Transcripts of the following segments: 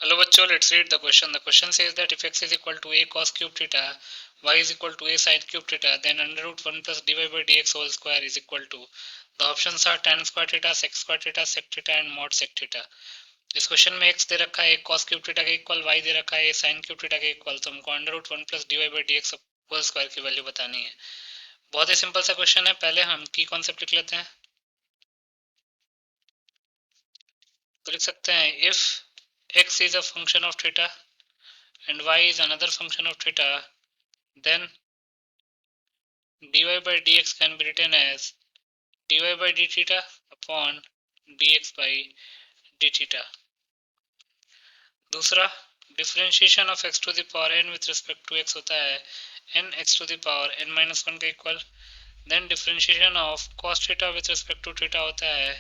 Hello बच्चों, let's read the question. The question says that if x is equal to a cos cube theta, y is equal to a sin cube theta, then under root 1 plus dy by dx whole square is equal to. The options are tan square theta, sec square theta, sec theta and mod sec theta. इस question में x दे रखा है cos cube theta के equal, y दे रखा है sin cube theta के इक्वल, तो हमको under root 1 plus d y by d x whole square की वैल्यू बतानी है। बहुत ही सिंपल सा क्वेश्चन है। पहले हम की कॉन्सेप्ट लिख लेते हैं। तो लिख सकते हैं if x is a function of theta and y is another function of theta, then dy by dx can be written as dy by d theta upon dx by d theta. दूसरा, differentiation of x to the power n with respect to x होता है n x to the power n minus 1 के equal. Then differentiation of cos theta with respect to theta होता है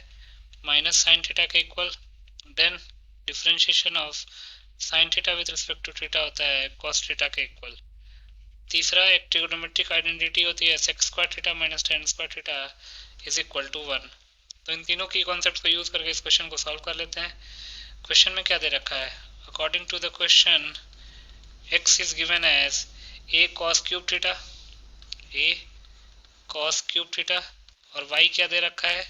minus sin theta के equal. Then differentiation of sin theta with respect to theta होता है cos theta के equal. तीसरा, एक trigonometric identity होती है sec square theta minus tan square theta is equal to 1। तो इन तीनों की कॉन्सेप्ट को यूज करके इस क्वेश्चन को सॉल्व कर लेते हैं। क्वेश्चन में क्या दे रखा है? According to the question x is given as a cos cube theta, a cos cube theta, और y क्या दे रखा है?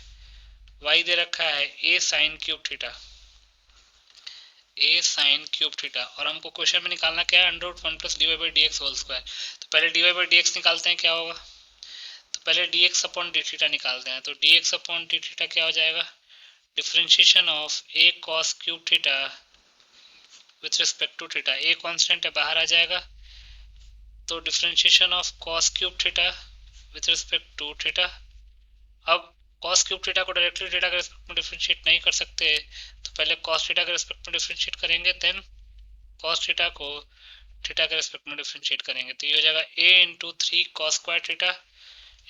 y दे रखा है a sin cube theta, a sin cube theta. और हमको क्वेश्चन में निकालना क्या है? Under root 1 plus d y by d x whole square. तो पहले d y by d x निकालते हैं, क्या होगा? तो पहले d x upon d theta निकालते हैं। तो d x upon d theta क्या हो जाएगा? Differentiation of a cos cube theta with respect to theta, a constant है, बाहर आ जाएगा। तो differentiation of cos cube theta with respect to theta. अब cos क्यूब थीटा को डायरेक्टली थीटा के रिस्पेक्ट में डिफरेंशिएट नहीं कर सकते, तो पहले cos थीटा के रिस्पेक्ट में डिफरेंशिएट करेंगे, देन cos थीटा को थीटा के रिस्पेक्ट में डिफरेंशिएट करेंगे। तो ये हो जाएगा a into 3 cos square theta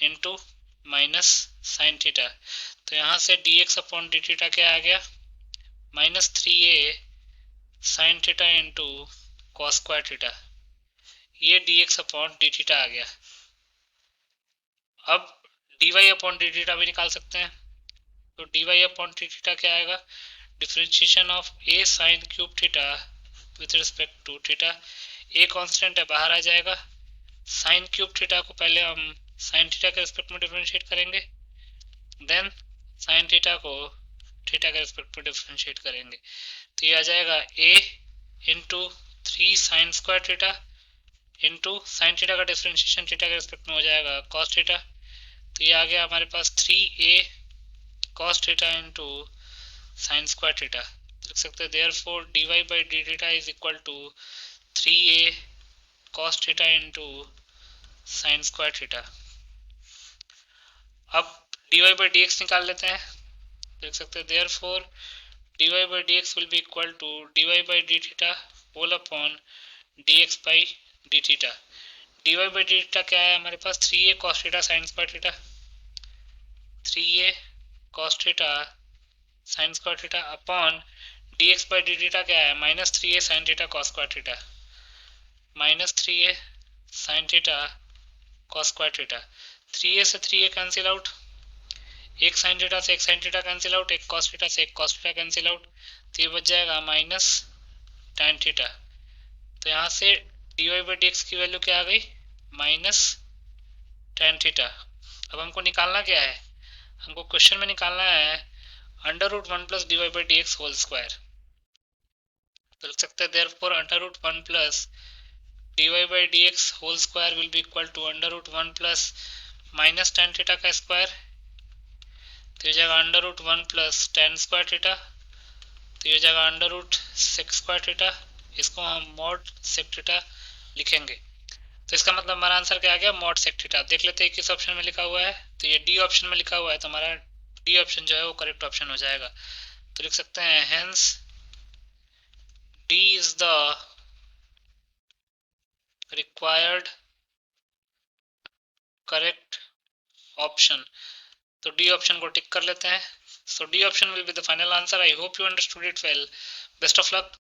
into minus sine theta. तो यहाँ से dx अपॉन डी थीटा क्या आ गया? Minus 3a sine theta into cos square theta. ये dx अपॉन डी थीटा आ गया। अब dy अपॉन डी थीटा भी निकाल सकते हैं। तो dy अपॉन डी थीटा क्या आएगा? Differentiation of a sine cube theta with respect to theta, a constant है, बाहर आ जाएगा। साइन क्यूब थीटा को पहले हम साइन थीटा के रिस्पेक्ट में डिफरेंशिएट करेंगे, देन साइन थीटा को थीटा के रिस्पेक्ट में डिफरेंशिएट करेंगे। तो ये आ जाएगा a into 3 sign square theta into sine theta का डिफरेंशिएशन थीटा के रिस्पेक्ट में हो जाएगा कॉस थीटा। तो ये आ गया हमारे पास 3a cos theta into sine square theta. लिख सकते हैं therefore dy by d theta is equal to 3a cos theta into sine square theta. अब dy बाई डी एक्स निकाल लेते हैं। लिख सकते हैं therefore dy by d x will be equal to dy by d theta whole upon dx by d theta. dy by d theta क्या है हमारे पास? 3a cos theta sin square theta, 3a cos theta sin square theta upon dx by d theta क्या है? Minus 3a sin theta cos square theta, minus 3a sin theta cos square theta. 3a से 3a cancel out, एक sin theta से एक sin theta cancel out, एक cos theta से एक cos theta cancel out. तो ये बच जाएगा माइनस tan थीटा। तो यहाँ से dy बाई डी एक्स की वैल्यू क्या आ गई? Minus tan theta. अब हमको निकालना क्या है? हमको क्वेश्चन में निकालना है under root 1 plus d y by d x whole square. तो लिख सकते हैं therefore under root 1 plus d y by d x whole square will be equal to under root 1 plus minus tan theta का square. तो ये जाएगा under root 1 plus tan square theta. तो ये जाएगा under root sec square theta. इसको हम mod sec theta लिखेंगे। तो इसका मतलब हमारा आंसर क्या आ गया? Mod sec theta. देख लेते हैं किस ऑप्शन में लिखा हुआ है। तो ये डी ऑप्शन में लिखा हुआ है, तो हमारा डी ऑप्शन जो है वो करेक्ट ऑप्शन हो जाएगा। तो लिख सकते हैं hence D is the required correct option. तो डी ऑप्शन को टिक कर लेते हैं। So D option will be the final answer. I hope you understood it well. Best of luck.